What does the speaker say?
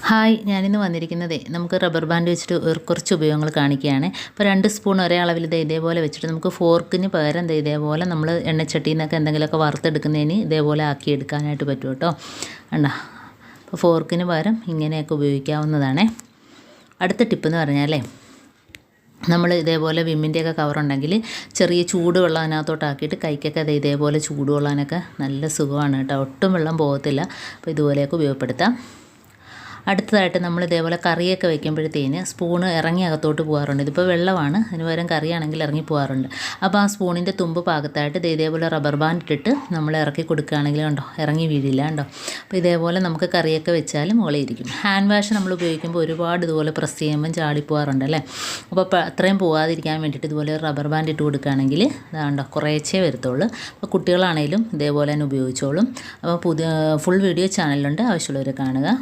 Hi, ഞാനിന്ന് വന്നിരിക്കുന്നതേ നമുക്ക് rubber band വെച്ചിട്ട് കുറച്ച് ഉപയോഗങ്ങൾ കാണിക്കുകയാണ്. ഇപ്പോൾ 2 സ്പൂൺ ഒരേ അളവിൽ ഇതേപോലെ വെച്ചിട്ട് നമുക്ക് ഫോർക്കിന് പകരം ഇതേപോലെ നമ്മൾ എണ്ണച്ചട്ടിയിൽ നിന്നൊക്കെ എന്തെങ്കിലുമൊക്കെ വറുത്തെടുക്കുന്നതിന് ഇതേപോലെ ആക്കിയെടുക്കാനായിട്ട് പറ്റും കേട്ടോ. കണ്ടോ, അപ്പോൾ ഫോർക്കിന് പകരം ഇങ്ങനെയൊക്കെ ഉപയോഗിക്കാവുന്നതാണേ. അടുത്ത ടിപ്പ് എന്ന് പറഞ്ഞാലേ, നമ്മൾ ഇതേപോലെ വിമ്മിൻ്റെയൊക്കെ കവറുണ്ടെങ്കിൽ ചെറിയ ചൂടുവെള്ളം അതിനകത്തോട്ടാക്കിയിട്ട് കൈക്കൊക്കെ ഇതേപോലെ ചൂടുകൊള്ളാനൊക്കെ നല്ല സുഖമാണ് കേട്ടോ. ഒട്ടും വെള്ളം പോകത്തില്ല. അപ്പോൾ ഇതുപോലെയൊക്കെ ഉപയോഗപ്പെടുത്താം. അടുത്തതായിട്ട് നമ്മൾ ഇതേപോലെ കറിയൊക്കെ വയ്ക്കുമ്പോഴത്തേന് സ്പൂണ് ഇറങ്ങി അകത്തോട്ട് പോകാറുണ്ട്. ഇതിപ്പോൾ വെള്ളമാണ്, അതിന് പകരം കറിയാണെങ്കിൽ ഇറങ്ങി പോകാറുണ്ട്. അപ്പോൾ ആ സ്പൂണിൻ്റെ തുമ്പ് ഭാഗത്തായിട്ട് ഇതേപോലെ റബ്ബർ ബാൻഡ് ഇട്ടിട്ട് നമ്മൾ ഇറക്കി കൊടുക്കുകയാണെങ്കിൽ കണ്ടോ, ഇറങ്ങി വീഴില്ല കണ്ടോ. അപ്പോൾ ഇതേപോലെ നമുക്ക് കറിയൊക്കെ വെച്ചാലും മുകളിൽ ഇരിക്കും. ഹാൻഡ് വാഷ് നമ്മൾ ഉപയോഗിക്കുമ്പോൾ ഒരുപാട് ഇതുപോലെ പ്രസ് ചെയ്യുമ്പം ചാടിപ്പോകാറുണ്ട് അല്ലേ. അപ്പോൾ അത്രയും പോകാതിരിക്കാൻ വേണ്ടിയിട്ട് ഇതുപോലെ റബ്ബർ ബാൻഡ് ഇട്ട് കൊടുക്കുകയാണെങ്കിൽ ഇതാണ്ടോ കുറേച്ചേ വരത്തുള്ളൂ. അപ്പോൾ കുട്ടികളാണെങ്കിലും ഇതേപോലെ തന്നെ ഉപയോഗിച്ചോളും. അപ്പോൾ ഫുൾ വീഡിയോ ചാനലിലുണ്ട്, ആവശ്യമുള്ളവർ കാണുക.